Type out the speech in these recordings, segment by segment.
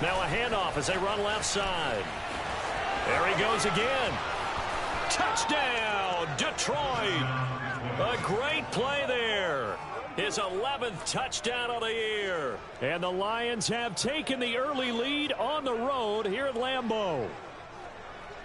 Now a handoff as they run left side. There he goes again. Touchdown, Detroit. A great play there. His 11th touchdown of the year. And the Lions have taken the early lead on the road here at Lambeau.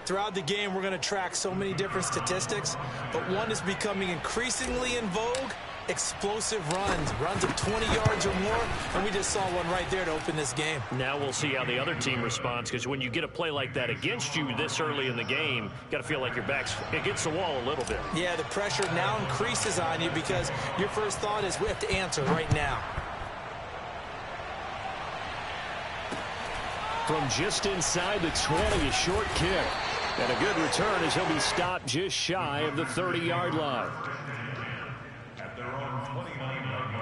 Throughout the game, we're going to track so many different statistics, but one is becoming increasingly in vogue: explosive runs of 20 yards or more, and we just saw one right there to open this game. Now we'll see how the other team responds, because when you get a play like that against you this early in the game, you got to feel like your back's against the wall a little bit. Yeah, the pressure now increases on you because your first thought is we have to answer right now. From just inside the 20, a short kick. And a good return as he'll be stopped just shy of the 30-yard line. At their own 29-yard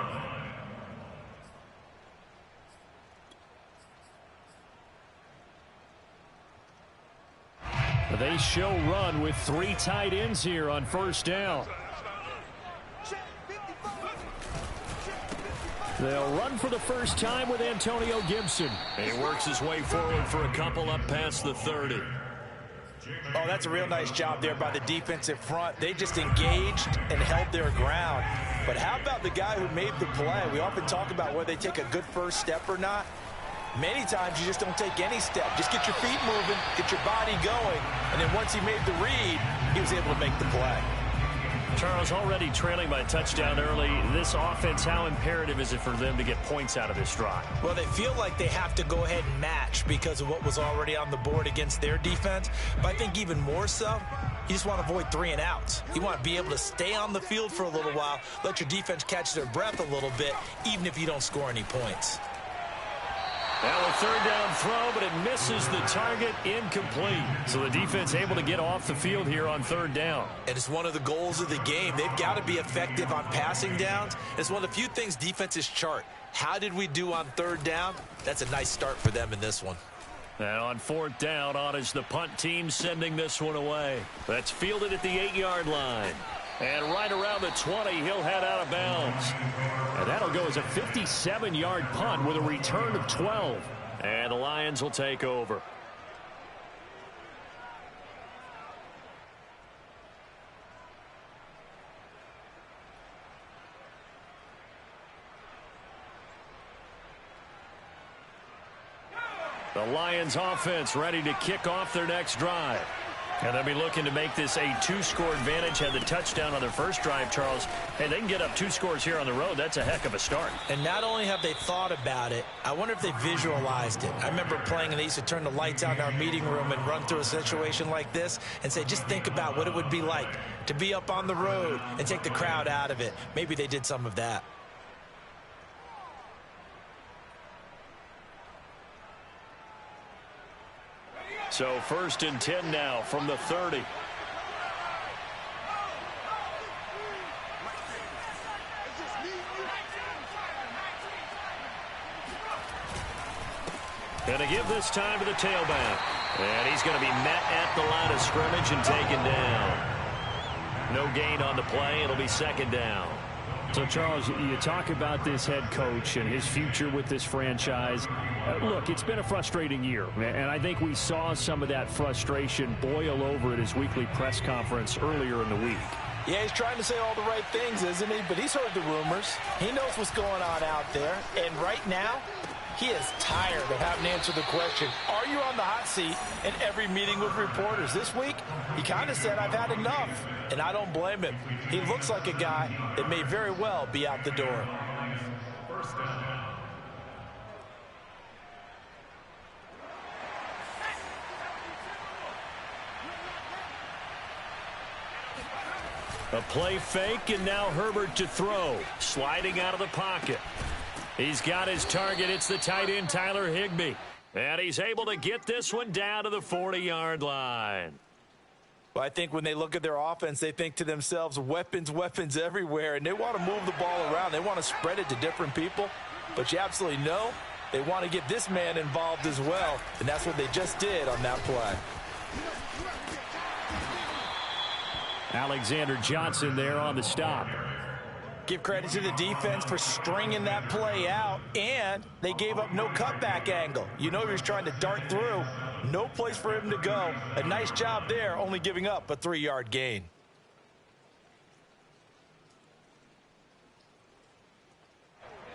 line. They show run with 3 tight ends here on first down. They'll run for the first time with Antonio Gibson. And he works his way forward for a couple up past the 30. Oh, that's a real nice job there by the defensive front. They just engaged and held their ground. But how about the guy who made the play? We often talk about whether they take a good first step or not. Many times you just don't take any step. Just get your feet moving, get your body going, and then once he made the read, he was able to make the play. Charles, already trailing by a touchdown early. This offense, how imperative is it for them to get points out of this drive? Well, they feel like they have to go ahead and match because of what was already on the board against their defense. But I think even more so, you just want to avoid 3 and outs. You want to be able to stay on the field for a little while, let your defense catch their breath a little bit, even if you don't score any points. Now a third down throw, but it misses the target, incomplete. So the defense able to get off the field here on third down. And it's one of the goals of the game. They've got to be effective on passing downs. It's one of the few things defenses chart. How did we do on third down? That's a nice start for them in this one. And on fourth down, on is the punt team sending this one away. That's fielded at the 8-yard line. And right around the 20, he'll head out of bounds. And that'll go as a 57-yard punt with a return of 12. And the Lions will take over. The Lions offense ready to kick off their next drive. And they'll be looking to make this a 2-score advantage. Had the touchdown on their first drive, Charles. Hey, they can get up 2 scores here on the road. That's a heck of a start. And not only have they thought about it, I wonder if they visualized it. I remember playing, and they used to turn the lights out in our meeting room and run through a situation like this and say, just think about what it would be like to be up on the road and take the crowd out of it. Maybe they did some of that. So 1st and 10 now from the 30. Going to give this time to the tailback. And he's going to be met at the line of scrimmage and taken down. No gain on the play. It'll be 2nd down. So, Charles, you talk about this head coach and his future with this franchise. Look, it's been a frustrating year, and I think we saw some of that frustration boil over at his weekly press conference earlier in the week. Yeah, he's trying to say all the right things, isn't he? But he's heard the rumors. He knows what's going on out there. And right now, he is tired of having to answer the question, are you on the hot seat in every meeting with reporters? This week, he kind of said, I've had enough. And I don't blame him. He looks like a guy that may very well be out the door. A play fake, and now Herbert to throw. Sliding out of the pocket. He's got his target. It's the tight end, Tyler Higbee. And he's able to get this one down to the 40-yard line. Well, I think when they look at their offense, they think to themselves, weapons, weapons everywhere, and they want to move the ball around. They want to spread it to different people. But you absolutely know they want to get this man involved as well, and that's what they just did on that play. Alexander Johnson there on the stop. Give credit to the defense for stringing that play out, and they gave up no cutback angle. You know he was trying to dart through. No place for him to go. A nice job there, only giving up a 3-yard gain.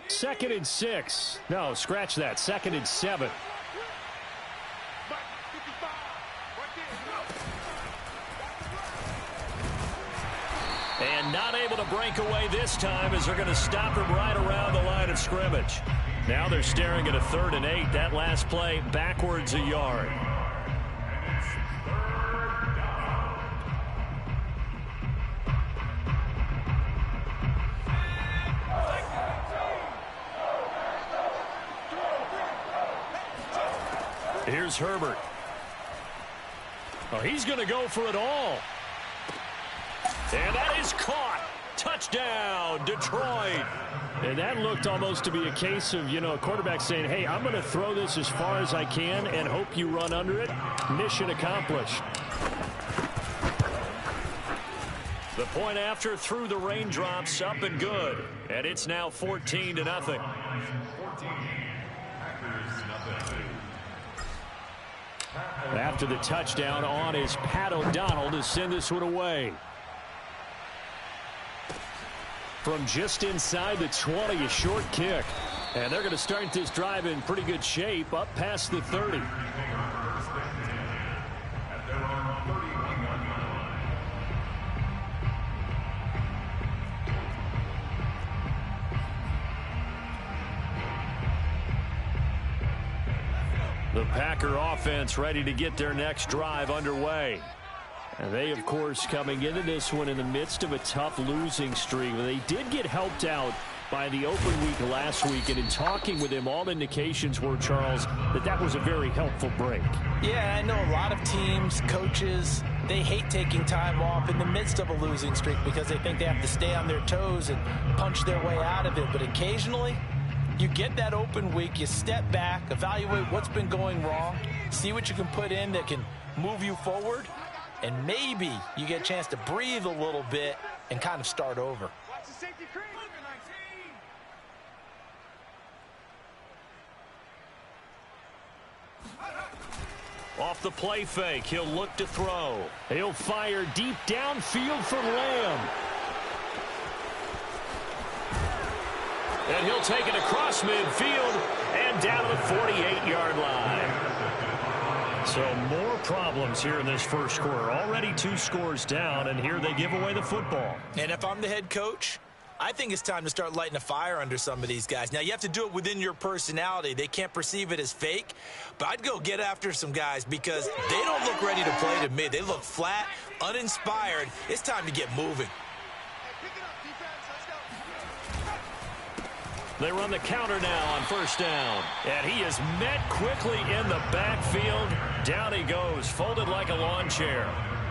Second and 6. No, scratch that. Second and 7. And not able to break away this time as they're going to stop him right around the line of scrimmage. Now they're staring at a 3rd and 8. That last play backwards a yard. Here's Herbert. Oh, he's going to go for it all. And that is caught. Touchdown, Detroit. And that looked almost to be a case of, a quarterback saying, hey, I'm going to throw this as far as I can and hope you run under it. Mission accomplished. The point after through the raindrops, up and good. And it's now 14-0. 14. Packers nothing. After the touchdown on is Pat O'Donnell to send this one away. From just inside the 20, a short kick. And they're going to start this drive in pretty good shape, up past the 30. The Packer offense ready to get their next drive underway. And they, of course, coming into this one in the midst of a tough losing streak. They did get helped out by the open week last week. And in talking with him, all indications were, Charles, that was a very helpful break. Yeah, I know a lot of teams, coaches, they hate taking time off in the midst of a losing streak because they think they have to stay on their toes and punch their way out of it. But occasionally, you get that open week, you step back, evaluate what's been going wrong, see what you can put in that can move you forward, and maybe you get a chance to breathe a little bit and kind of start over. Off the play fake, he'll look to throw. He'll fire deep downfield for Lamb. And he'll take it across midfield and down to the 48-yard line. So more problems here in this first quarter. Already 2 scores down, and here they give away the football. And if I'm the head coach, I think it's time to start lighting a fire under some of these guys. Now, you have to do it within your personality. They can't perceive it as fake, but I'd go get after some guys because they don't look ready to play to me. They look flat, uninspired. It's time to get moving. They run the counter now on first down. And he is met quickly in the backfield. Down he goes, folded like a lawn chair.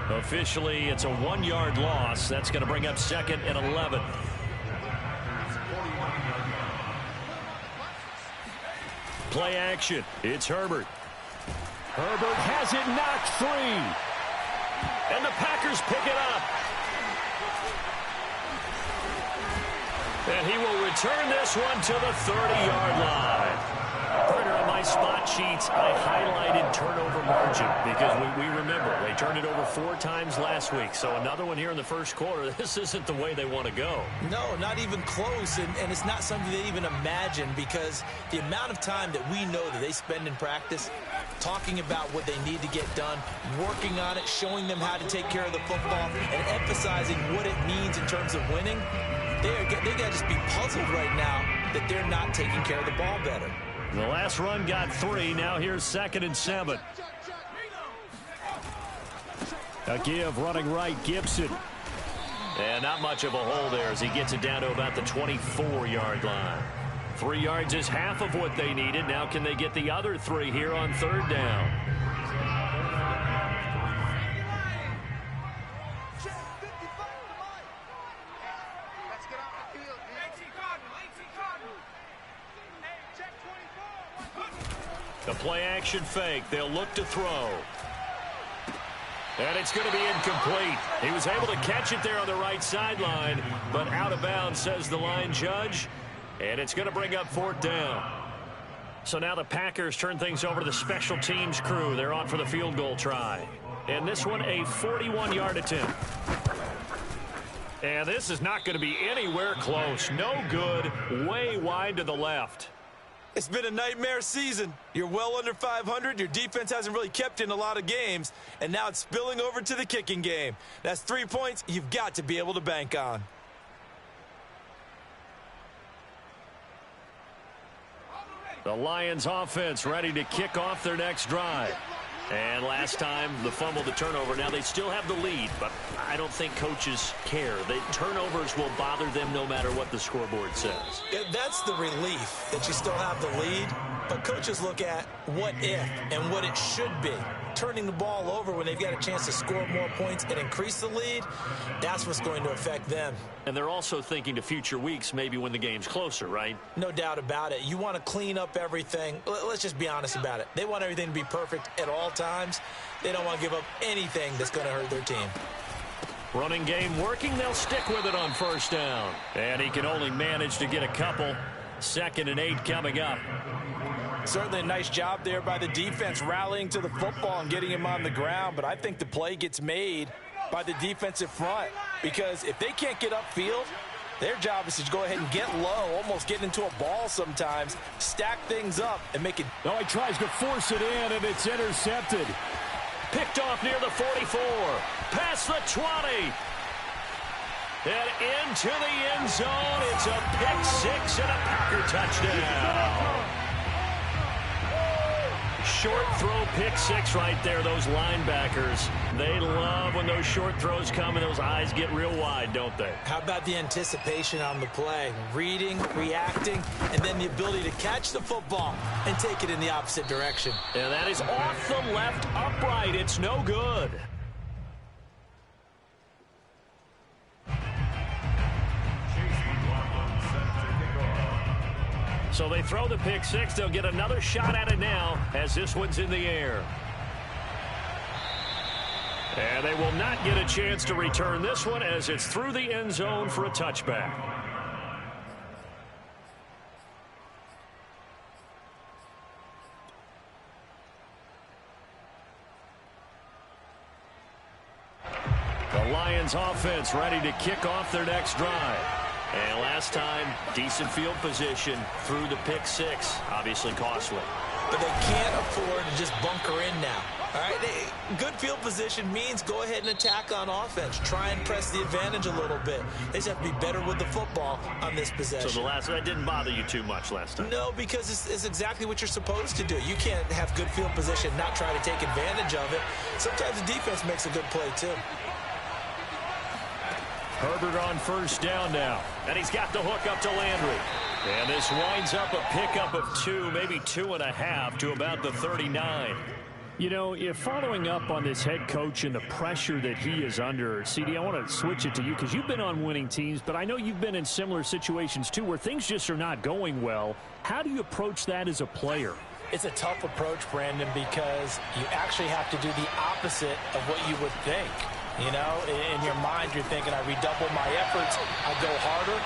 Officially, it's a 1-yard loss. That's going to bring up 2nd and 11. Play action. It's Herbert. Herbert has it knocked free. And the Packers pick it up. And he will return this one to the 30-yard line. Partner, on my spot sheets, I highlighted turnover margin because we remember they turned it over 4 times last week. So another one here in the first quarter. This isn't the way they want to go. No, not even close. And it's not something they even imagine because the amount of time that we know that they spend in practice talking about what they need to get done, working on it, showing them how to take care of the football, and emphasizing what it means in terms of winning. They got to just be puzzled right now that they're not taking care of the ball better. The last run got 3. Now here's 2nd and 7. A give running right, Gibson. And not much of a hole there as he gets it down to about the 24-yard line. 3 yards is half of what they needed. Now can they get the other 3 here on 3rd down? The play action fake. They'll look to throw. And it's going to be incomplete. He was able to catch it there on the right sideline, but out of bounds, says the line judge. And it's going to bring up 4th down. So now the Packers turn things over to the special teams crew. They're on for the field goal try. And this one, a 41-yard attempt. And this is not going to be anywhere close. No good. Way wide to the left. It's been a nightmare season. You're well under 500. Your defense hasn't really kept in a lot of games. And now it's spilling over to the kicking game. That's 3 points you've got to be able to bank on. The Lions offense ready to kick off their next drive. And last time, the fumble, the turnover. Now they still have the lead, but I don't think coaches care. The turnovers will bother them no matter what the scoreboard says. That's the relief that you still have the lead. But coaches look at what if and what it should be. Turning the ball over when they've got a chance to score more points and increase the lead, that's what's going to affect them. And they're also thinking to future weeks, maybe when the game's closer, right? No doubt about it. You want to clean up everything. Let's just be honest about it. They want everything to be perfect at all times. They don't want to give up anything that's going to hurt their team. Running game working. They'll stick with it on 1st down. And he can only manage to get a couple. 2nd and 8 coming up. Certainly a nice job there by the defense rallying to the football and getting him on the ground. But I think the play gets made by the defensive front, because if they can't get upfield, their job is to go ahead and get low, almost get into a ball sometimes, stack things up and make it. No, he tries to force it in, and it's intercepted. Picked off near the 44. Past the 20. And into the end zone. It's a pick 6 and a Packer touchdown. Short throw, pick 6 right there. Those linebackers, they love when those short throws come and those eyes get real wide, don't they? How about the anticipation on the play? Reading, reacting, and then the ability to catch the football and take it in the opposite direction. And that is off the left upright. It's no good. So they throw the pick 6. They'll get another shot at it now as this one's in the air. And they will not get a chance to return this one as it's through the end zone for a touchback. The Lions offense ready to kick off their next drive. And last time, decent field position through the pick 6. Obviously costly. But they can't afford to just bunker in now. All right, good field position means go ahead and attack on offense. Try and press the advantage a little bit. They just have to be better with the football on this possession. So that didn't bother you too much last time? No, because it's exactly what you're supposed to do. You can't have good field position, not try to take advantage of it. Sometimes the defense makes a good play too. Herbert on 1st down now. And he's got the hook up to Landry. And this winds up a pickup of 2, maybe 2.5 to about the 39. You know, if following up on this head coach and the pressure that he is under, CD, I want to switch it to you because you've been on winning teams, but I know you've been in similar situations too where things just are not going well. How do you approach that as a player? It's a tough approach, Brandon, because you actually have to do the opposite of what you would think. You know, in your mind, you're thinking, I redouble my efforts, I go harder.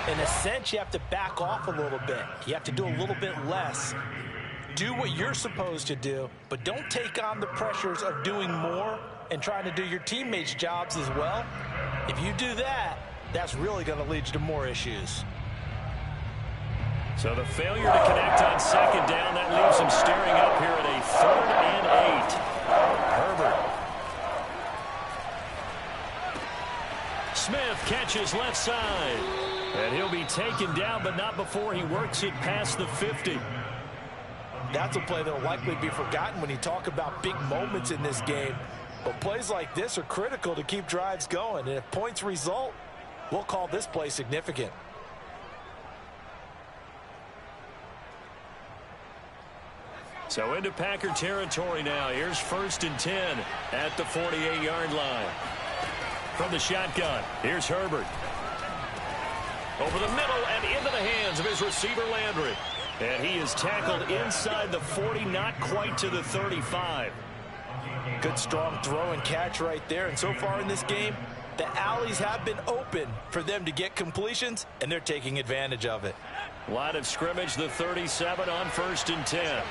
In a sense, you have to back off a little bit. You have to do a little bit less. Do what you're supposed to do, but don't take on the pressures of doing more and trying to do your teammates' jobs as well. If you do that, that's really going to lead you to more issues. So the failure to connect on 2nd down, that leaves him staring up here at a 3rd and 8. Herbert. Smith catches left side. And he'll be taken down, but not before he works it past the 50. That's a play that will likely be forgotten when you talk about big moments in this game. But plays like this are critical to keep drives going. And if points result, we'll call this play significant. So into Packer territory now. Here's 1st and 10 at the 48-yard line. From the shotgun, here's Herbert. Over the middle and into the hands of his receiver, Landry. And he is tackled inside the 40, not quite to the 35. Good strong throw and catch right there. And so far in this game, the alleys have been open for them to get completions, and they're taking advantage of it. Line of scrimmage, the 37 on 1st and 10.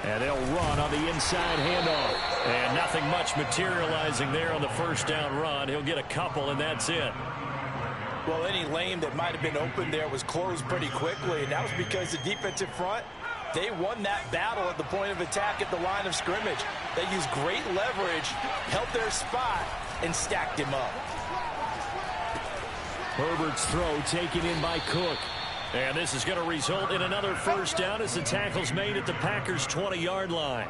And they'll run on the inside handoff. And nothing much materializing there on the first down run. He'll get a couple, and that's it. Well, any lane that might have been open there was closed pretty quickly, and that was because the defensive front, they won that battle at the point of attack at the line of scrimmage. They used great leverage, held their spot, and stacked him up. Herbert's throw taken in by Cook. And this is going to result in another first down as the tackle's made at the Packers' 20-yard line.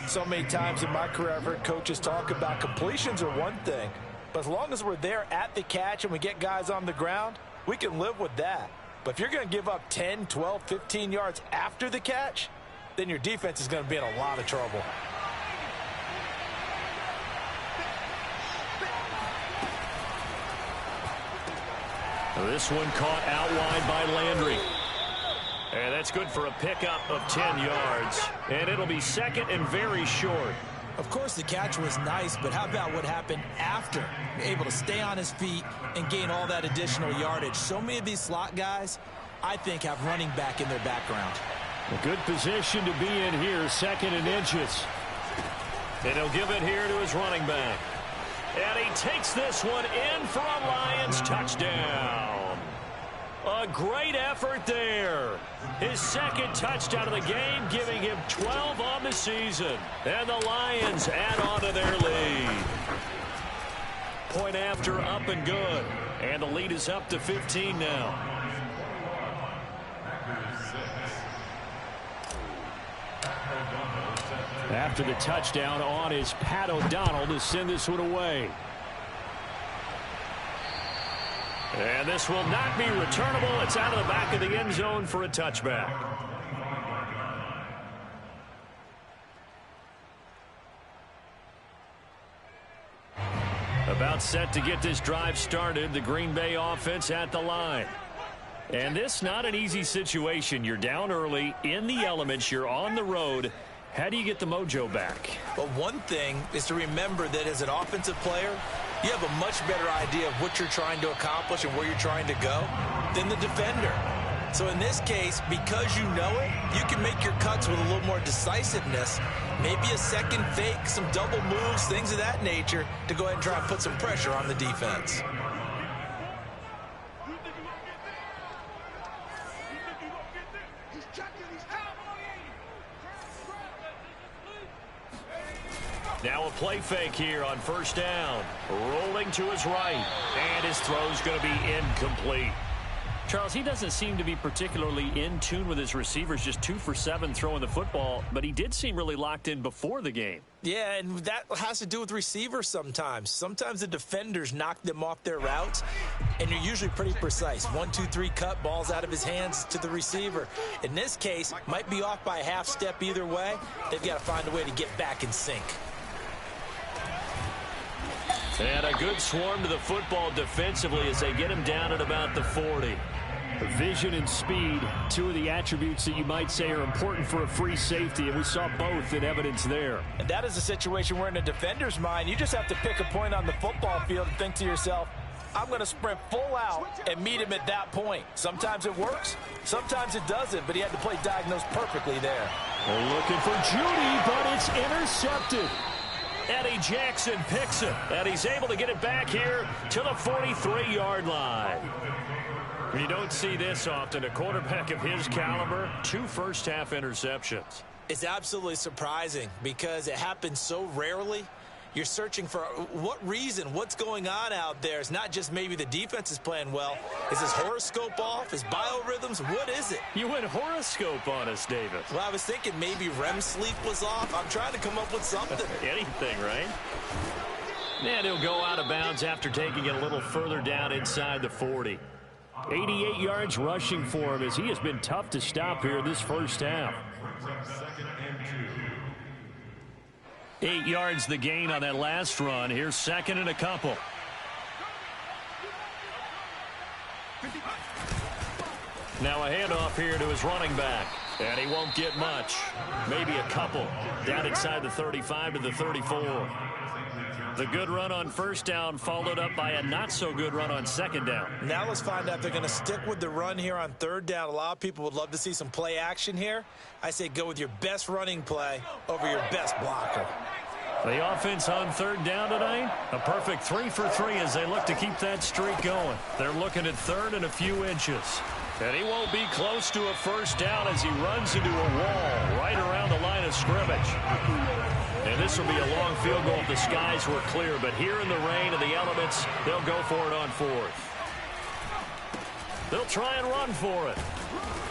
So many times in my career I've heard coaches talk about completions are one thing, but as long as we're there at the catch and we get guys on the ground, we can live with that. But if you're going to give up 10, 12, 15 yards after the catch, then your defense is going to be in a lot of trouble. This one caught out wide by Landry. And that's good for a pickup of 10 yards. And it'll be second and very short. Of course, the catch was nice, but how about what happened after? Able to stay on his feet and gain all that additional yardage. So many of these slot guys, I think, have running back in their background. A good position to be in here, 2nd and inches. And he'll give it here to his running back. And he takes this one in for a Lions touchdown. A great effort there. His 2nd touchdown of the game, giving him 12 on the season. And the Lions add on to their lead. Point after, up and good. And the lead is up to 15 now. After the touchdown on is Pat O'Donnell to send this one away. And this will not be returnable. It's out of the back of the end zone for a touchback. About set to get this drive started. The Green Bay offense at the line. And this not an easy situation. You're down early, in the elements, you're on the road. How do you get the mojo back? Well, one thing is to remember that as an offensive player, you have a much better idea of what you're trying to accomplish and where you're trying to go than the defender. So in this case, because you know it, you can make your cuts with a little more decisiveness, maybe a second fake, some double moves, things of that nature, to go ahead and try and put some pressure on the defense. Now a play fake here on first down. Rolling to his right. And his throw's going to be incomplete. Charles, he doesn't seem to be particularly in tune with his receivers, just 2 for 7 throwing the football, but he did seem really locked in before the game. Yeah, and that has to do with receivers sometimes. Sometimes the defenders knock them off their routes, and you're usually pretty precise. 1, 2, 3 cut, balls out of his hands to the receiver. In this case, might be off by a half step either way. They've got to find a way to get back in sync. And a good swarm to the football defensively as they get him down at about the 40. Vision and speed, 2 of the attributes that you might say are important for a free safety, and we saw both in evidence there. And that is a situation where in a defender's mind, you just have to pick a point on the football field and think to yourself, I'm going to sprint full out and meet him at that point. Sometimes it works, sometimes it doesn't, but he had to play diagnosed perfectly there. They're looking for Judy, but it's intercepted. Eddie Jackson picks it, and he's able to get it back here to the 43-yard line. You don't see this often. A quarterback of his caliber, 2 first-half interceptions. It's absolutely surprising because it happens so rarely. You're searching for what reason, what's going on out there. It's not just maybe the defense is playing well. Is his horoscope off? His biorhythms? What is it? You went horoscope on us, David. Well, I was thinking maybe REM sleep was off. I'm trying to come up with something. Anything, right? And he'll go out of bounds after taking it a little further down inside the 40. 88 yards rushing for him as he has been tough to stop here in this first half. 8 yards the gain on that last run. Here's 2nd and a couple. Now a handoff here to his running back. And he won't get much. Maybe a couple. Down inside the 35 to the 34. The good run on first down followed up by a not-so-good run on second down. Now let's find out if they're going to stick with the run here on third down. A lot of people would love to see some play action here. I say go with your best running play over your best blocker. The offense on third down tonight, a perfect 3 for 3 as they look to keep that streak going. They're looking at third and a few inches. And he won't be close to a first down as he runs into a wall right around the line of scrimmage. And this will be a long field goal if the skies were clear. But here in the rain and the elements, they'll go for it on fourth. They'll try and run for it.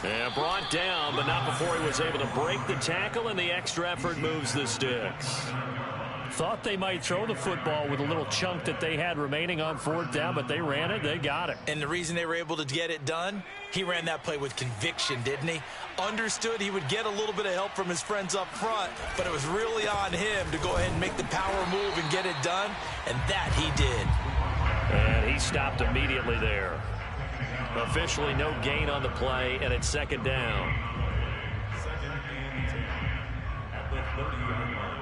And brought down, but not before he was able to break the tackle, and the extra effort moves the sticks. Thought they might throw the football with a little chunk that they had remaining on fourth down, but they ran it. They got it. And the reason they were able to get it done, he ran that play with conviction, didn't he? Understood he would get a little bit of help from his friends up front, but it was really on him to go ahead and make the power move and get it done, and that he did. And he stopped immediately there. Officially no gain on the play, and it's second down. Second and 10 at the 30-yard line.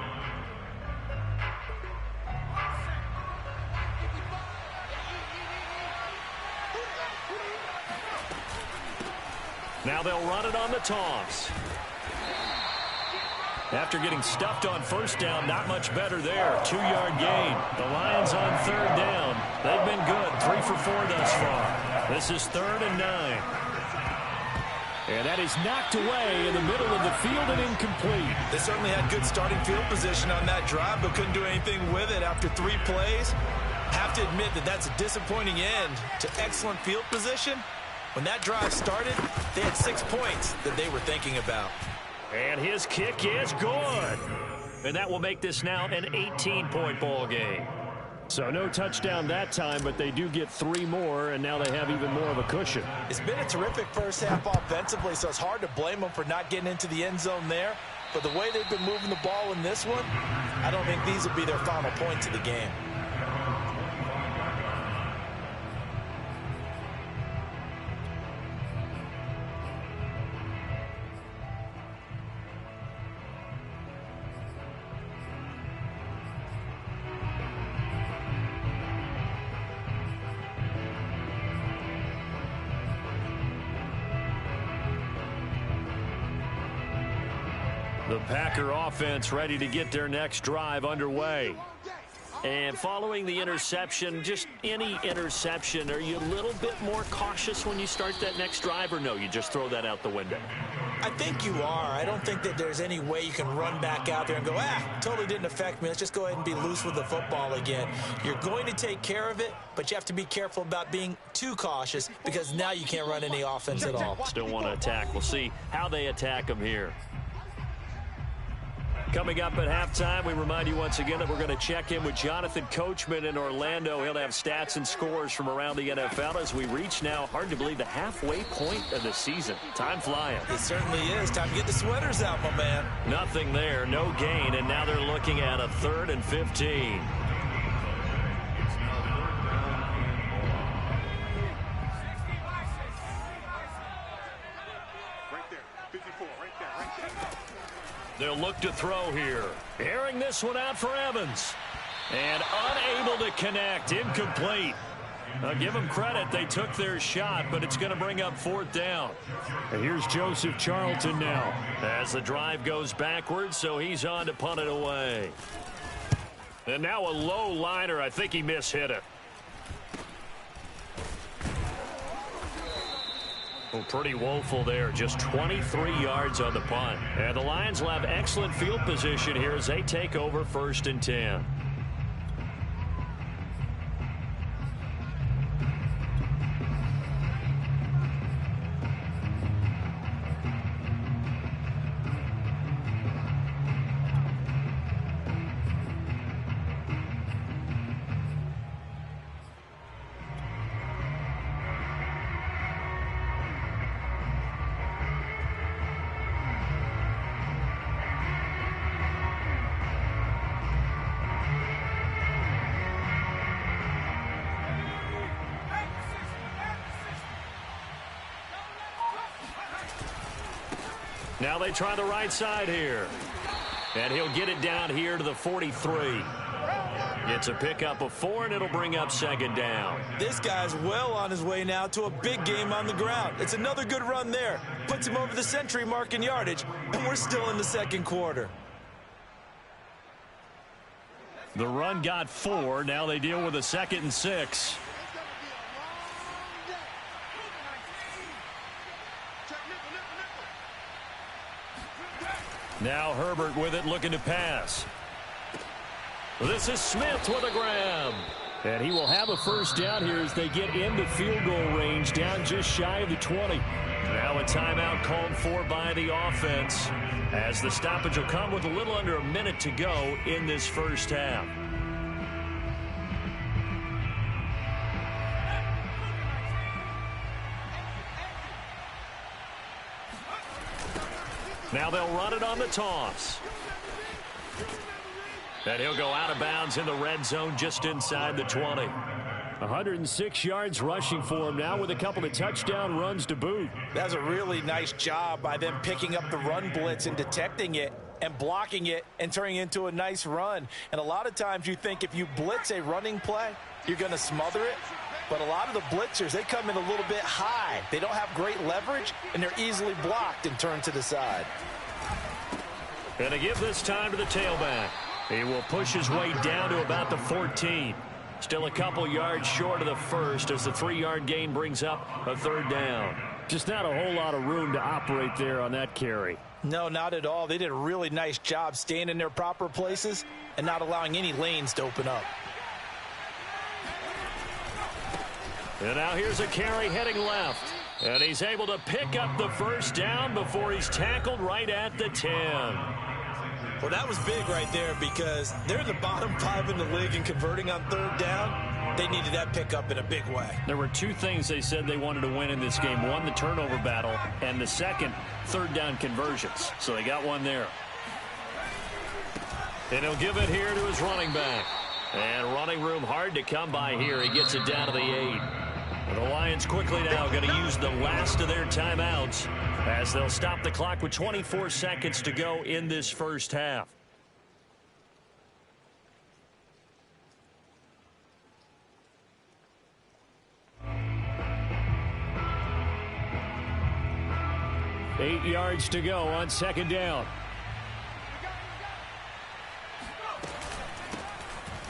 Now they'll run it on the toss. After getting stuffed on first down, not much better there. 2-yard gain. The Lions on third down. They've been good. 3 for 4 thus far. This is 3rd and 9. And that is knocked away in the middle of the field and incomplete. They certainly had good starting field position on that drive, but couldn't do anything with it after 3 plays. Have to admit that that's a disappointing end to excellent field position. When that drive started, they had 6 points that they were thinking about. And his kick is good. And that will make this now an 18-point ball game. So no touchdown that time, but they do get 3 more, and now they have even more of a cushion. It's been a terrific first half offensively, so it's hard to blame them for not getting into the end zone there. But the way they've been moving the ball in this one, I don't think these will be their final points of the game. The Packer offense ready to get their next drive underway. And following the interception, just any interception, are you a little bit more cautious when you start that next drive, or no, you just throw that out the window? I think you are. I don't think that there's any way you can run back out there and go, totally didn't affect me. Let's just go ahead and be loose with the football again. You're going to take care of it, but you have to be careful about being too cautious because now you can't run any offense at all. Still want to attack. We'll see how they attack them here. Coming up at halftime, we remind you once again that we're going to check in with Jonathan Coachman in Orlando. He'll have stats and scores from around the NFL as we reach now, hard to believe, the halfway point of the season. Time flying. It certainly is. Time to get the sweaters out, my man. Nothing there, no gain, and now they're looking at a 3rd and 15. They'll look to throw here. Airing this one out for Evans. And unable to connect. Incomplete. I'll give them credit. They took their shot, but it's going to bring up 4th down. And here's Joseph Charlton now. As the drive goes backwards, so he's on to punt it away. And now a low liner. I think he mishit it. Well, pretty woeful there. Just 23 yards on the punt. And the Lions will have excellent field position here as they take over 1st and 10. Now they try the right side here. And he'll get it down here to the 43. It's a pickup of 4, and it'll bring up second down. This guy's well on his way now to a big game on the ground. It's another good run there. Puts him over the century mark in yardage, and we're still in the second quarter. The run got 4. Now they deal with a 2nd and 6. Now Herbert with it, looking to pass. This is Smith with a grab. And he will have a first down here as they get into field goal range, down just shy of the 20. Now a timeout called for by the offense, as the stoppage will come with a little under a minute to go in this first half. Now they'll run it on the toss. And he'll go out of bounds in the red zone just inside the 20. 106 yards rushing for him now with a couple of touchdown runs to boot. That's a really nice job by them picking up the run blitz and detecting it and blocking it and turning it into a nice run. And a lot of times you think if you blitz a running play, you're going to smother it. But a lot of the blitzers, they come in a little bit high. They don't have great leverage, and they're easily blocked and turned to the side. Going to give this time to the tailback. He will push his way down to about the 14. Still a couple yards short of the first as the 3-yard gain brings up a third down. Just not a whole lot of room to operate there on that carry. No, not at all. They did a really nice job staying in their proper places and not allowing any lanes to open up. And now here's a carry heading left. And he's able to pick up the first down before he's tackled right at the 10. Well, that was big right there because they're the bottom 5 in the league in converting on third down. They needed that pickup in a big way. There were 2 things they said they wanted to win in this game. One, the turnover battle, and the second, third down conversions. So they got one there. And he'll give it here to his running back. And running room hard to come by here. He gets it down to the 8. The Lions quickly now going to use the last of their timeouts as they'll stop the clock with 24 seconds to go in this first half. Eight yards to go on second down.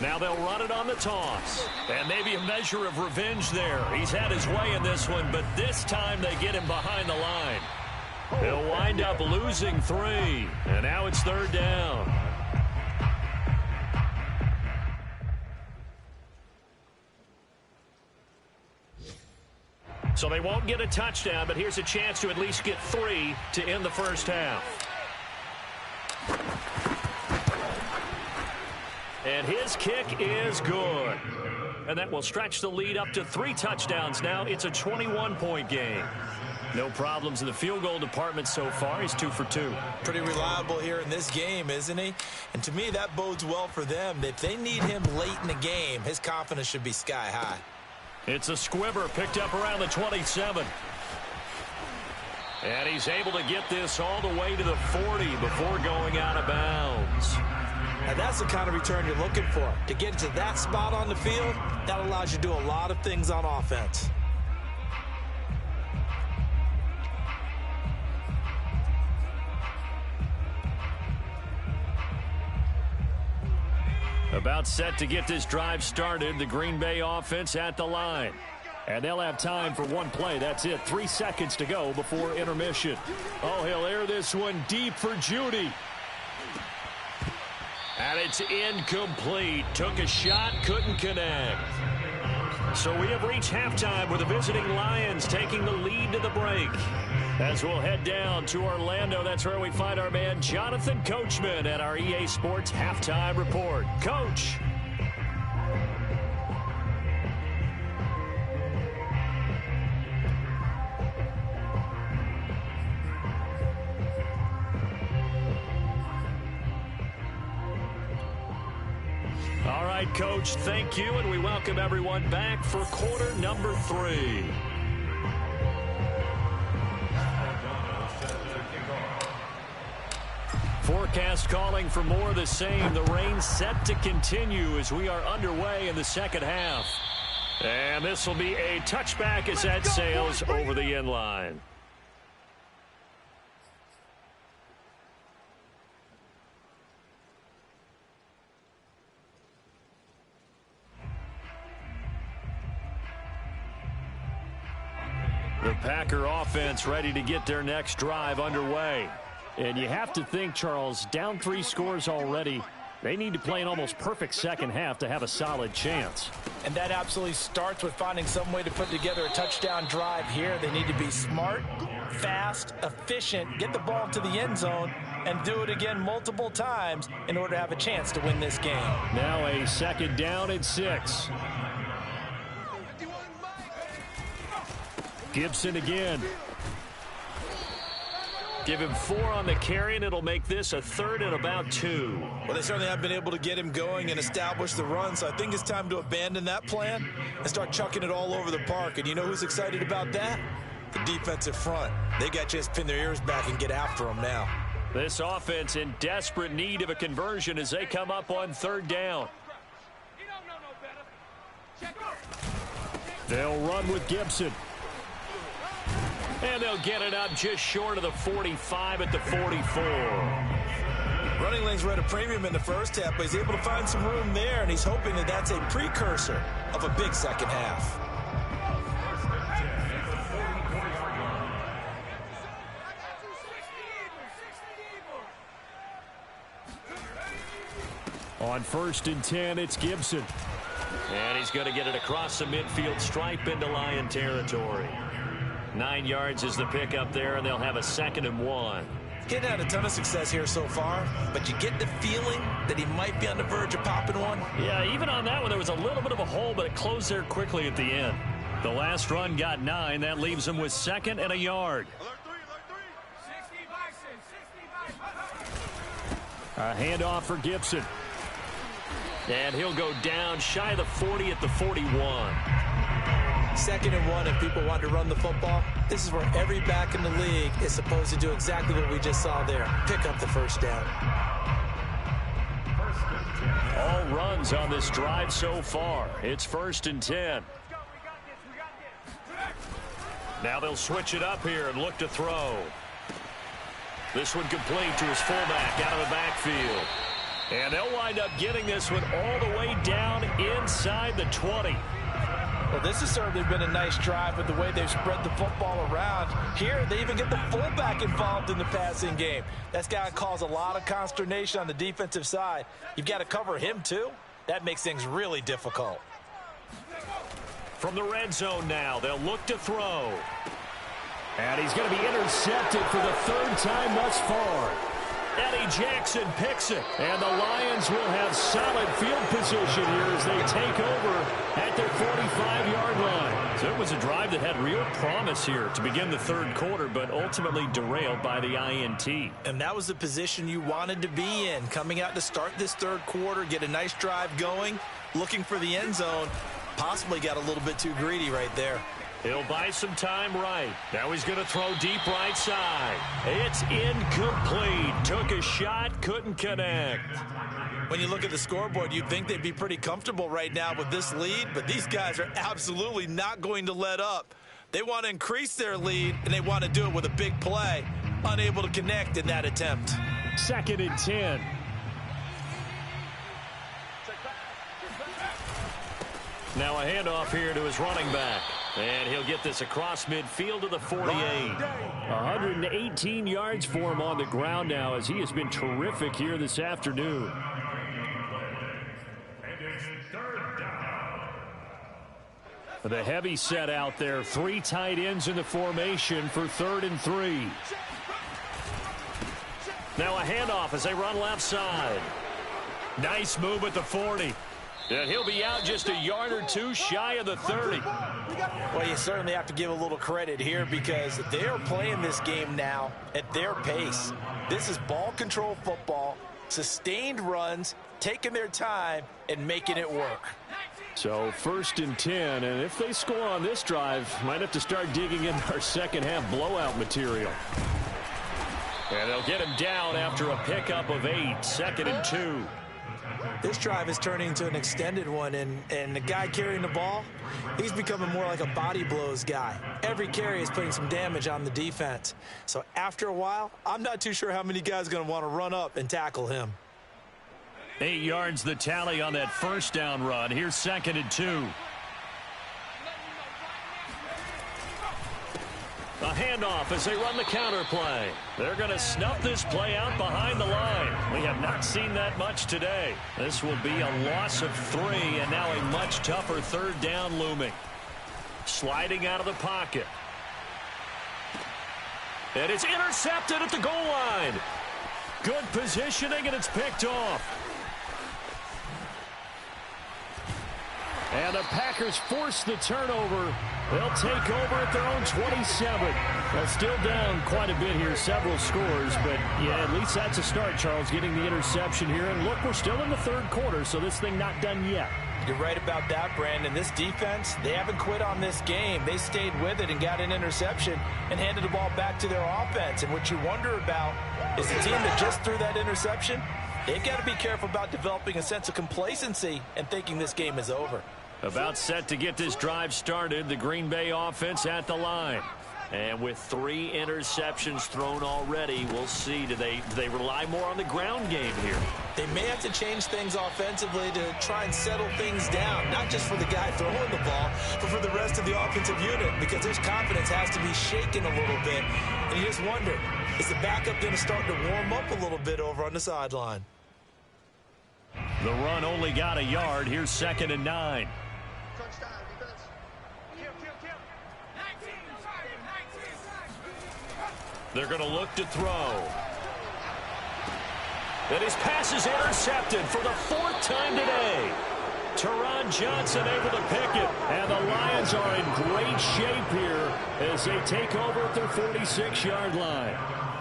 Now they'll run it on the toss. And maybe a measure of revenge there. He's had his way in this one, but this time they get him behind the line. He'll wind up losing 3. And now it's third down. So they won't get a touchdown, but here's a chance to at least get 3 to end the first half. And his kick is good. And that will stretch the lead up to 3 touchdowns now. It's a 21-point game. No problems in the field goal department so far. He's 2 for 2. Pretty reliable here in this game, isn't he? And to me, that bodes well for them. If they need him late in the game, his confidence should be sky high. It's a squibber picked up around the 27. And he's able to get this all the way to the 40 before going out of bounds. Now that's the kind of return you're looking for. To get to that spot on the field, that allows you to do a lot of things on offense. About set to get this drive started. The Green Bay offense at the line. And they'll have time for one play. That's it. 3 seconds to go before intermission. Oh, he'll air this one deep for Judy. And it's incomplete. Took a shot, couldn't connect. So we have reached halftime with the visiting Lions taking the lead to the break. As we'll head down to Orlando, that's where we find our man Jonathan Coachman at our EA Sports Halftime Report. Coach. All right, Coach, thank you, and we welcome everyone back for quarter number 3. forecast calling for more of the same. The rain set to continue as we are underway in the second half. And this will be a touchback as that sails over the end line. The Packer offense ready to get their next drive underway. And you have to think, Charles, down 3 scores already. They need to play an almost perfect second half to have a solid chance. And that absolutely starts with finding some way to put together a touchdown drive here. They need to be smart, fast, efficient, get the ball to the end zone, and do it again multiple times in order to have a chance to win this game. Now a second down and 6. Gibson again. Give him 4 on the carry, and it'll make this a 3rd and about 2. Well, they certainly have been able to get him going and establish the run, so I think it's time to abandon that plan and start chucking it all over the park. And you know who's excited about that? The defensive front. They got to just pin their ears back and get after him now. This offense in desperate need of a conversion as they come up on 3rd down. They'll run with Gibson. And they'll get it up just short of the 45 at the 44. Running lanes were at a premium in the first half, but he's able to find some room there, and he's hoping that that's a precursor of a big second half. On 1st and 10, it's Gibson. And he's going to get it across the midfield stripe into Lion territory. 9 yards is the pickup there, and they'll have a 2nd and 1. He hadn't had a ton of success here so far, but you get the feeling that he might be on the verge of popping one. Yeah, even on that one, there was a little bit of a hole, but it closed there quickly at the end. The last run got 9. That leaves him with 2nd and a yard. A handoff for Gibson. And he'll go down shy of the 40 at the 41. 2nd and 1, if people want to run the football, this is where every back in the league is supposed to do exactly what we just saw there. Pick up the 1st down. All runs on this drive so far. It's 1st and 10. Now they'll switch it up here and look to throw. This one complete to his fullback out of the backfield. And they'll wind up getting this one all the way down inside the 20. Well, this has certainly been a nice drive with the way they've spread the football around. Here, they even get the fullback involved in the passing game. That's got to cause a lot of consternation on the defensive side. You've got to cover him, too. That makes things really difficult. From the red zone now, they'll look to throw. And he's going to be intercepted for the 3rd time thus far. Eddie Jackson picks it, and the Lions will have solid field position here as they take over at their 45-yard line. So it was a drive that had real promise here to begin the 3rd quarter, but ultimately derailed by the INT. And that was the position you wanted to be in, coming out to start this 3rd quarter, get a nice drive going, looking for the end zone. Possibly got a little bit too greedy right there. He'll buy some time right. Now he's going to throw deep right side. It's incomplete. Took a shot, couldn't connect. When you look at the scoreboard, you'd think they'd be pretty comfortable right now with this lead, but these guys are absolutely not going to let up. They want to increase their lead, and they want to do it with a big play. Unable to connect in that attempt. 2nd and 10. Now a handoff here to his running back. And he'll get this across midfield to the 48. 118 yards for him on the ground now as he has been terrific here this afternoon. The heavy set out there. 3 tight ends in the formation for 3rd and 3. Now a handoff as they run left side. Nice move at the 40. And he'll be out just a yard or 2 shy of the 30. Well, you certainly have to give a little credit here because they are playing this game now at their pace. This is ball control football, sustained runs, taking their time and making it work. So 1st and 10, and if they score on this drive, might have to start digging into our second half blowout material. And they'll get him down after a pickup of 8, 2nd and 2. This drive is turning into an extended one, and the guy carrying the ball, he's becoming more like a body blows guy. Every carry is putting some damage on the defense. So after a while, I'm not too sure how many guys are going to want to run up and tackle him. 8 yards the tally on that first down run. Here's 2nd and 2. A handoff as they run the counter play. They're going to snuff this play out behind the line. We have not seen that much today. This will be a loss of 3, and now a much tougher 3rd down looming. Sliding out of the pocket. And it's intercepted at the goal line. Good positioning, and it's picked off. And the Packers force the turnover. They'll take over at their own 27. Well, still down quite a bit here, several scores, but yeah, at least that's a start, Charles, getting the interception here. And look, we're still in the 3rd quarter, so this thing not done yet. You're right about that, Brandon. This defense, they haven't quit on this game. They stayed with it and got an interception and handed the ball back to their offense. And what you wonder about is the team that just threw that interception, they've got to be careful about developing a sense of complacency and thinking this game is over. About set to get this drive started, the Green Bay offense at the line. And with 3 interceptions thrown already, we'll see. Do they rely more on the ground game here? They may have to change things offensively to try and settle things down, not just for the guy throwing the ball, but for the rest of the offensive unit, because his confidence has to be shaken a little bit. And you just wonder, is the backup going to start to warm up a little bit over on the sideline? The run only got a yard. Here's 2nd and 9. They're going to look to throw. And his pass is intercepted for the 4th time today. Teron Johnson able to pick it. And the Lions are in great shape here as they take over at their 46-yard line.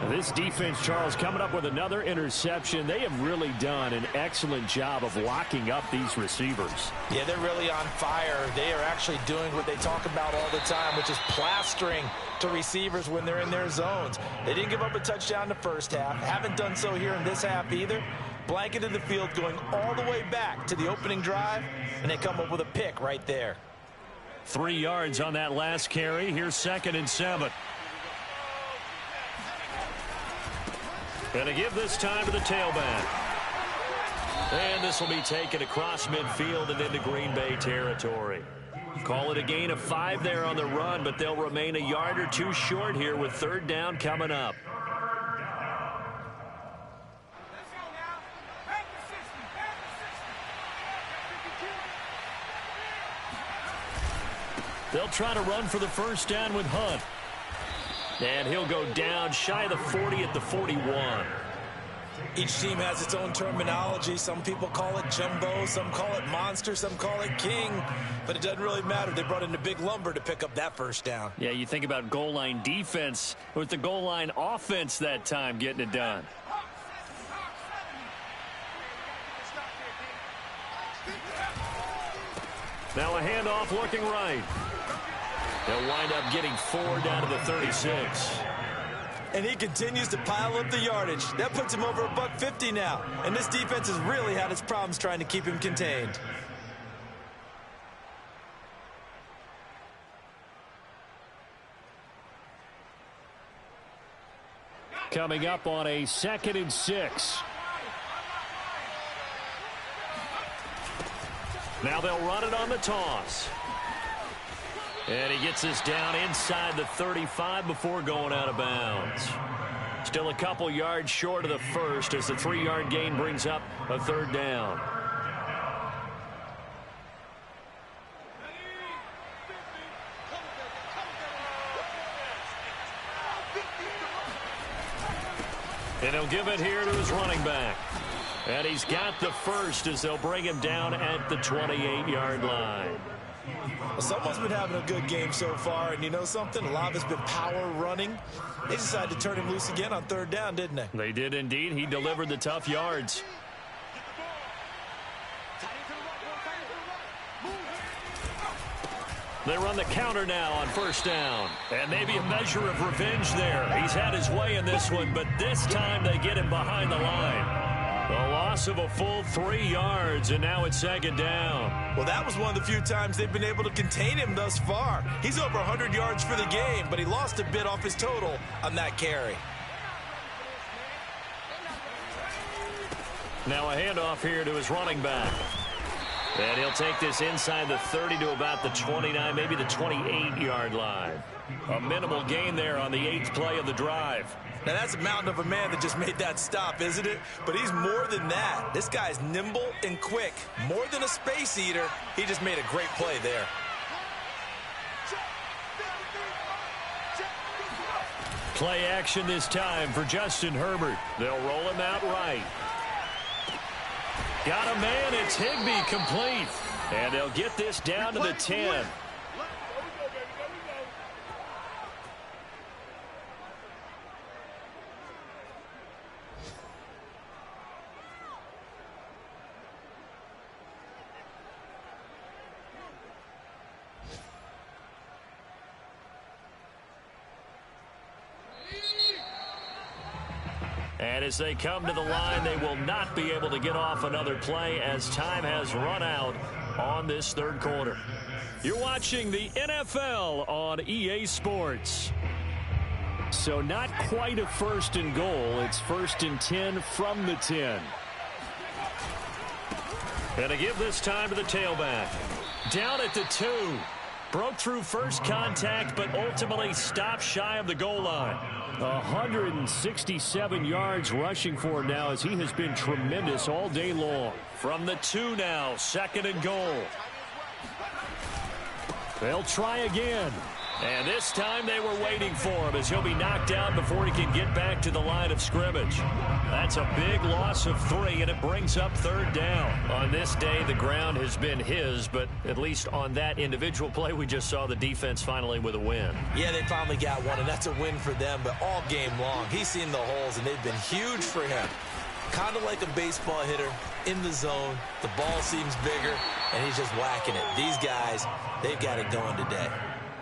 This defense, Charles, coming up with another interception. They have really done an excellent job of locking up these receivers. Yeah, they're really on fire. They are actually doing what they talk about all the time, which is plastering to receivers when they're in their zones. They didn't give up a touchdown in the first half. Haven't done so here in this half either. Blanketed the field going all the way back to the opening drive, and they come up with a pick right there. 3 yards on that last carry. Here's 2nd and 7. Going to give this time to the tailback. And this will be taken across midfield and into Green Bay territory. Call it a gain of 5 there on the run, but they'll remain a yard or 2 short here with 3rd down coming up. They'll try to run for the 1st down with Hunt. And he'll go down shy of the 40 at the 41. Each team has its own terminology. Some people call it jumbo, some call it monster, some call it king. But it doesn't really matter. They brought in the big lumber to pick up that 1st down. Yeah, you think about goal line defense with the goal line offense that time getting it done. Now a handoff looking right. They'll wind up getting 4 down to the 36. And he continues to pile up the yardage. That puts him over $150 now. And this defense has really had its problems trying to keep him contained. Coming up on a 2nd and 6. Now they'll run it on the toss. And he gets this down inside the 35 before going out of bounds. Still a couple yards short of the 1st as the 3-yard gain brings up a 3rd down. And he'll give it here to his running back. And he's got the 1st as they'll bring him down at the 28-yard line. Well, someone's been having a good game so far, and you know something? A lot of it's been power running. They decided to turn him loose again on 3rd down, didn't they? They did indeed. He delivered the tough yards. They run the counter now on first down. And maybe a measure of revenge there. He's had his way in this one, but this time they get him behind the line. A loss of a full 3 yards, and now it's second down. Well, that was one of the few times they've been able to contain him thus far. He's over 100 yards for the game, but he lost a bit off his total on that carry. Now a handoff here to his running back. And he'll take this inside the 30 to about the 29, maybe the 28-yard line. A minimal gain there on the 8th play of the drive. Now, that's a mountain of a man that just made that stop, isn't it? But he's more than that. This guy's nimble and quick. More than a space eater. He just made a great play there. Play action this time for Justin Herbert. They'll roll him out right. Got a man. It's Higbee complete. And they'll get this down to the 10. And as they come to the line, they will not be able to get off another play as time has run out on this third quarter. You're watching the NFL on EA Sports. So not quite a first and goal. It's first and 10 from the 10. And to give this time to the tailback. Down at the 2. Broke through first contact, but ultimately stopped shy of the goal line. 167 yards rushing for him now as he has been tremendous all day long. From the 2 now, second and goal. They'll try again. And this time they were waiting for him as he'll be knocked out before he can get back to the line of scrimmage. That's a big loss of 3, and it brings up third down. On this day, the ground has been his, but at least on that individual play, we just saw the defense finally with a win. Yeah, they finally got one, and that's a win for them, but all game long, he's seen the holes, and they've been huge for him. Kind of like a baseball hitter in the zone. The ball seems bigger, and he's just whacking it. These guys, they've got it going today.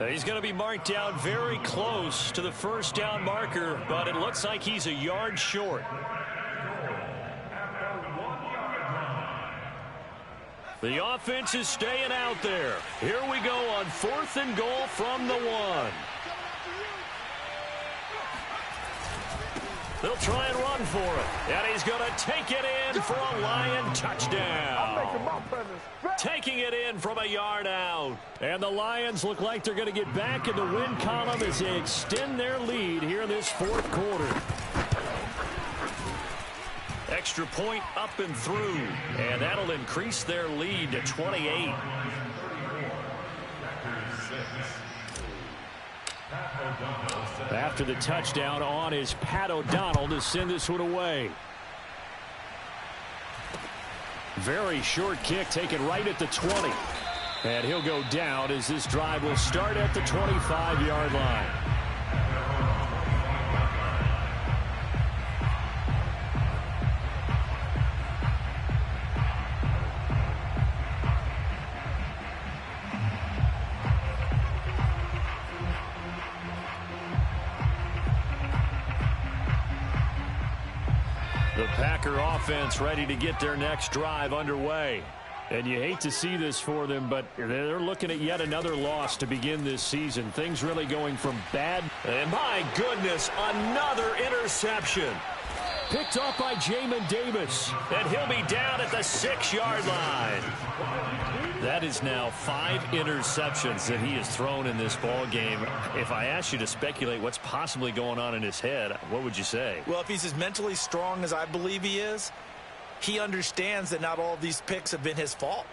He's going to be marked down very close to the first down marker, but it looks like he's a yard short. The offense is staying out there. Here we go on 4th and goal from the 1. They'll try and run for it. And he's going to take it in for a Lion touchdown. Taking it in from a yard out. And the Lions look like they're going to get back in the win column as they extend their lead here in this 4th quarter. Extra point up and through. And that'll increase their lead to 28. After the touchdown on is Pat O'Donnell to send this one away. Very short kick taken right at the 20. And he'll go down as this drive will start at the 25-yard line. The Packer offense ready to get their next drive underway. And you hate to see this for them, but they're looking at yet another loss to begin this season. Things really going from bad. And my goodness, another interception. Picked off by Jamin Davis. And he'll be down at the 6-yard line. That is now 5 interceptions that he has thrown in this ball game. If I asked you to speculate what's possibly going on in his head, what would you say? Well, if he's as mentally strong as I believe he is, he understands that not all of these picks have been his fault.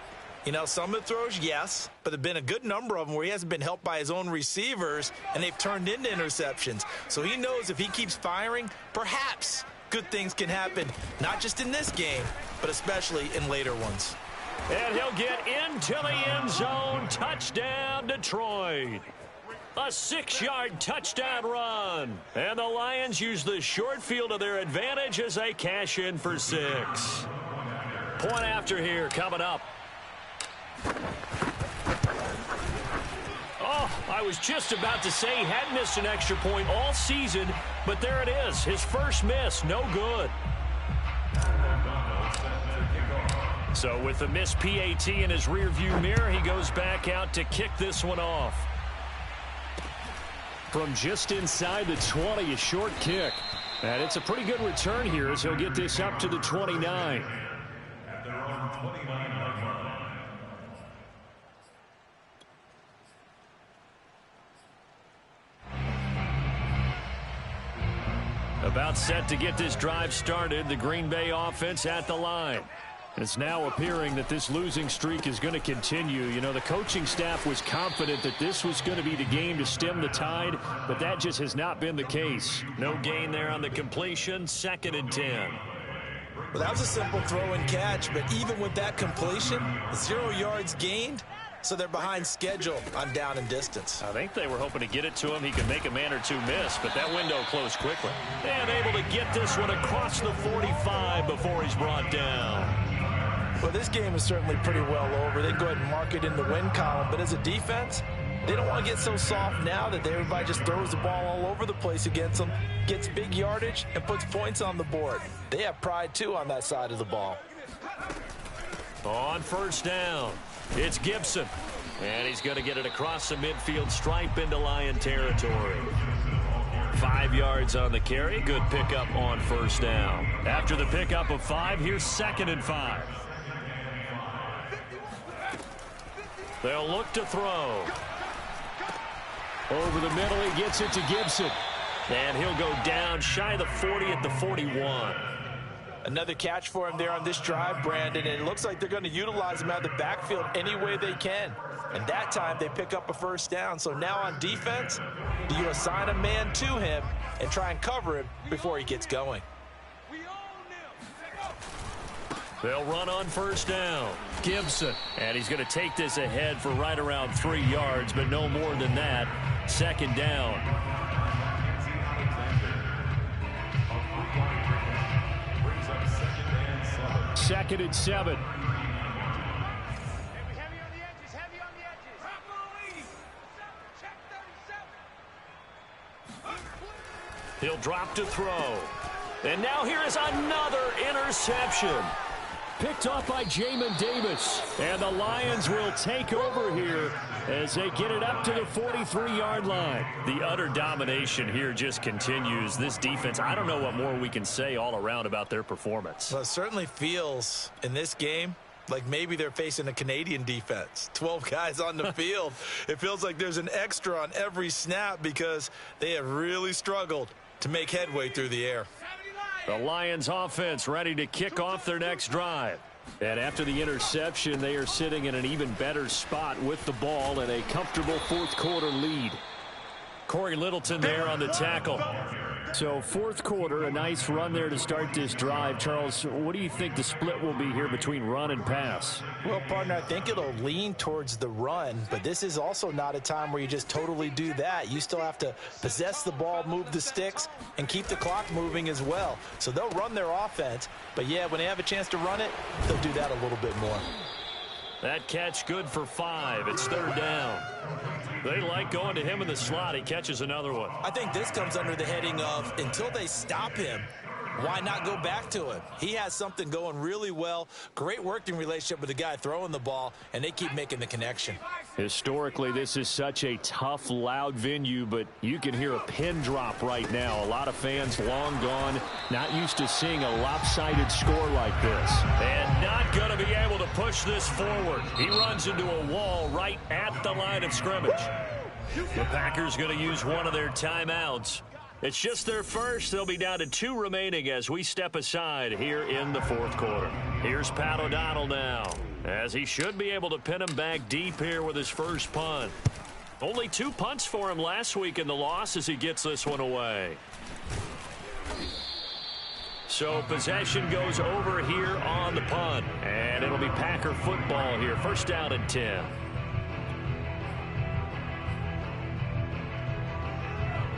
You know, some of the throws, yes, but there have been a good number of them where he hasn't been helped by his own receivers, and they've turned into interceptions. So he knows if he keeps firing, perhaps good things can happen, not just in this game, but especially in later ones. And he'll get into the end zone. Touchdown, Detroit. A 6-yard touchdown run. And the Lions use the short field to their advantage as they cash in for 6. Point after here coming up. I was just about to say he hadn't missed an extra point all season, but there it is. His first miss, no good. So with the missed PAT in his rearview mirror, he goes back out to kick this one off. From just inside the 20, a short kick. And it's a pretty good return here as he'll get this up to the 29. At their own 29-yard line. About set to get this drive started, the Green Bay offense at the line. It's now appearing that this losing streak is going to continue. You know, the coaching staff was confident that this was going to be the game to stem the tide, but that just has not been the case. No gain there on the completion, 2nd and 10. Well, that was a simple throw and catch, but even with that completion, 0 yards gained, so they're behind schedule on down and distance. I think they were hoping to get it to him. He could make a man or two miss, but that window closed quickly. And able to get this one across the 45 before he's brought down. Well, this game is certainly pretty well over. They can go ahead and mark it in the win column. But as a defense, they don't want to get so soft now that everybody just throws the ball all over the place against them, gets big yardage, and puts points on the board. They have pride, too, on that side of the ball. On first down, it's Gibson. And he's going to get it across the midfield stripe into Lion territory. 5 yards on the carry. Good pickup on first down. After the pickup of 5, here's 2nd and 5. They'll look to throw. Over the middle, he gets it to Gibson. And he'll go down shy of the 40 at the 41. Another catch for him there on this drive, Brandon, and it looks like they're going to utilize him out of the backfield any way they can. And that time they pick up a first down. So now on defense, do you assign a man to him and try and cover him before he gets going? They'll run on first down. Gibson. And he's going to take this ahead for right around 3 yards, but no more than that. 2nd down. Second and 7. He'll drop to throw. And now here is another interception. Picked off by Jamin Davis. And the Lions will take over here as they get it up to the 43-yard line. The utter domination here just continues. This defense, I don't know what more we can say all around about their performance. Well, it certainly feels in this game like maybe they're facing a Canadian defense. 12 guys on the field. It feels like there's an extra on every snap because they have really struggled to make headway through the air. The Lions offense ready to kick off their next drive. And after the interception, they are sitting in an even better spot with the ball and a comfortable 4th quarter lead. Corey Littleton there on the tackle. So 4th quarter, a nice run there to start this drive. Charles, what do you think the split will be here between run and pass? Well, partner, I think it'll lean towards the run, but this is also not a time where you just totally do that. You still have to possess the ball, move the sticks, and keep the clock moving as well. So they'll run their offense, but yeah, when they have a chance to run it, they'll do that a little bit more. That catch good for 5. It's 3rd down. They like going to him in the slot. He catches another one. I think this comes under the heading of until they stop him, why not go back to him? He has something going really well. Great working relationship with the guy throwing the ball, and they keep making the connection. Historically, this is such a tough, loud venue, but you can hear a pin drop right now. A lot of fans long gone, not used to seeing a lopsided score like this. And not going to be able to push this forward. He runs into a wall right at the line of scrimmage. The Packers going to use one of their timeouts. It's just their first. They'll be down to 2 remaining as we step aside here in the 4th quarter. Here's Pat O'Donnell now, as he should be able to pin him back deep here with his first punt. Only 2 punts for him last week in the loss as he gets this one away. So possession goes over here on the punt, and it'll be Packer football here. 1st down and 10.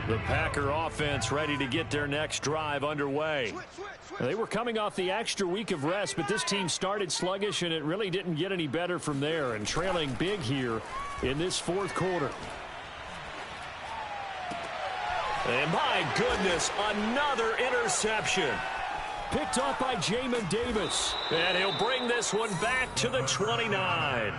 The Packer offense ready to get their next drive underway. They were coming off the extra week of rest, but this team started sluggish, and it really didn't get any better from there, and trailing big here in this 4th quarter. And my goodness, another interception. Picked off by Jamin Davis. And he'll bring this one back to the 29.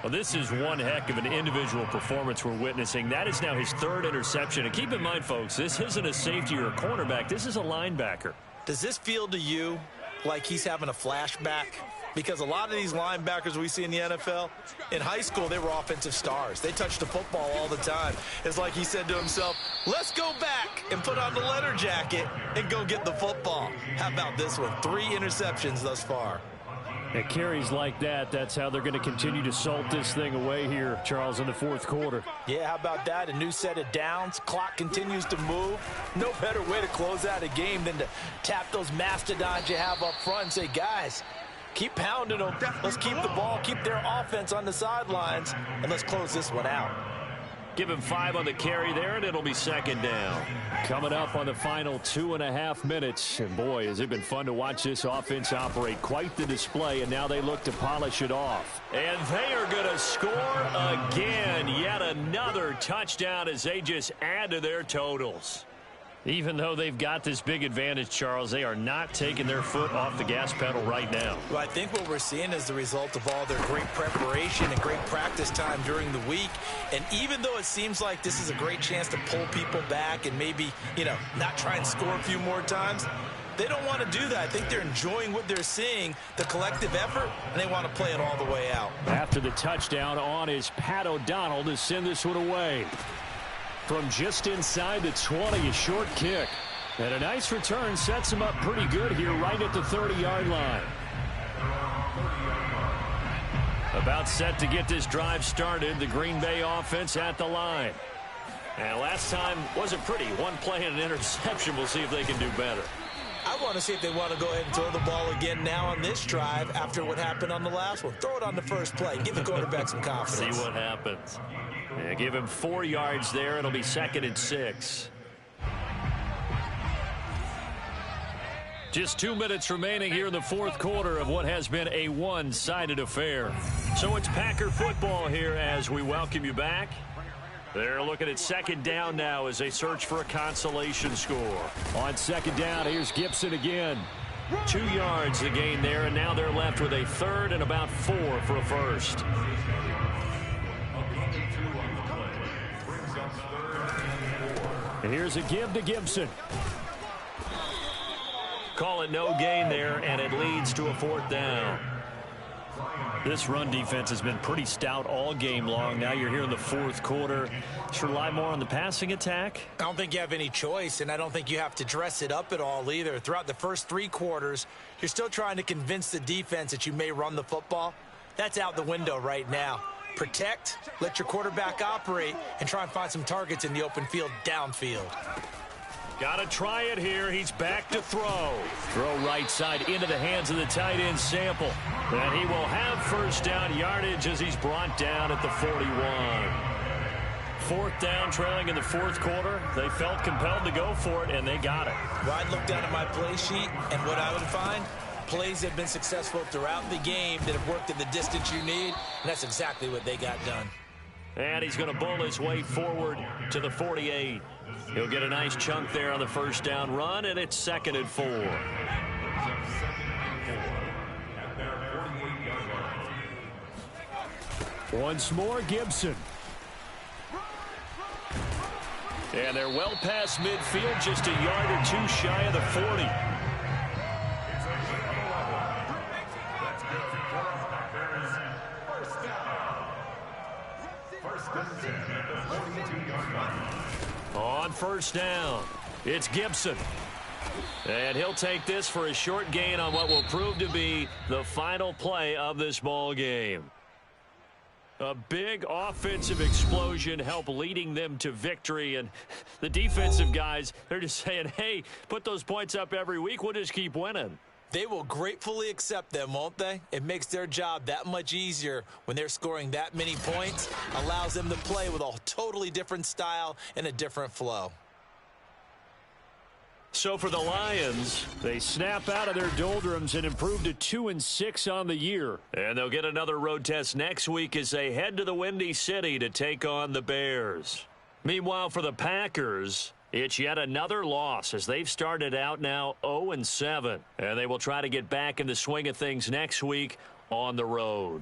Well, this is one heck of an individual performance we're witnessing. That is now his third interception. And keep in mind, folks, this isn't a safety or a cornerback. This is a linebacker. Does this feel to you like he's having a flashback? Because a lot of these linebackers we see in the NFL, in high school, they were offensive stars. They touched the football all the time. It's like he said to himself, let's go back and put on the letter jacket and go get the football. How about this one? 3 interceptions thus far. It carries like that. That's how they're going to continue to salt this thing away here, Charles, in the fourth quarter. Yeah, how about that? A new set of downs. Clock continues to move. No better way to close out a game than to tap those mastodons you have up front and say, guys, keep pounding them. Let's keep the ball, keep their offense on the sidelines, and let's close this one out. Give him 5 on the carry there, and it'll be second down. Coming up on the final 2.5 minutes. And, boy, has it been fun to watch this offense operate. Quite the display, and now they look to polish it off. And they are going to score again. Yet another touchdown as they just add to their totals. Even though they've got this big advantage, Charles, they are not taking their foot off the gas pedal right now. Well, I think what we're seeing is the result of all their great preparation and great practice time during the week. And even though it seems like this is a great chance to pull people back and maybe, not try and score a few more times, they don't want to do that. I think they're enjoying what they're seeing, the collective effort, and they want to play it all the way out. After the touchdown on is Pat O'Donnell to send this one away. From just inside the 20, a short kick. And a nice return sets him up pretty good here right at the 30-yard line. About set to get this drive started, the Green Bay offense at the line. And last time wasn't pretty. One play and an interception. We'll see if they can do better. I want to see if they want to go ahead and throw the ball again now on this drive after what happened on the last one. Throw it on the first play. Give the quarterback some confidence. See what happens. Yeah, give him 4 yards there. It'll be 2nd and 6. Just 2 minutes remaining here in the fourth quarter of what has been a one-sided affair. So it's Packer football here as we welcome you back. They're looking at second down now as they search for a consolation score. On second down, here's Gibson again. 2 yards the gain there, and now they're left with a third and about 4 for a first. And here's a give to Gibson. Call it no gain there, and it leads to a 4th down. This run defense has been pretty stout all game long. Now you're here in the fourth quarter. Should rely more on the passing attack? I don't think you have any choice, and I don't think you have to dress it up at all either. Throughout the first 3 quarters, you're still trying to convince the defense that you may run the football. That's out the window right now. Protect, let your quarterback operate, and try and find some targets in the open field downfield. Got to try it here. He's back to throw. Throw right side into the hands of the tight end Sample. And he will have first down yardage as he's brought down at the 41. 4th down, trailing in the fourth quarter. They felt compelled to go for it, and they got it. Well, I'd look down at my play sheet, and what I would find, plays that have been successful throughout the game that have worked in the distance you need, and that's exactly what they got done. And he's going to bull his way forward to the 48. He'll get a nice chunk there on the first down run, and it's 2nd and 4. Once more, Gibson. And they're well past midfield, just a yard or 2 shy of the 40. On first down, it's Gibson. And he'll take this for a short gain on what will prove to be the final play of this ball game. A big offensive explosion helped leading them to victory. And the defensive guys, they're just saying, hey, put those points up every week. We'll just keep winning. They will gratefully accept them, won't they? It makes their job that much easier when they're scoring that many points. Allows them to play with a totally different style and a different flow. So for the Lions, they snap out of their doldrums and improve to 2-6 on the year. And they'll get another road test next week as they head to the Windy City to take on the Bears. Meanwhile, for the Packers, It's yet another loss as they've started out now 0-7. And they will try to get back in the swing of things next week on the road.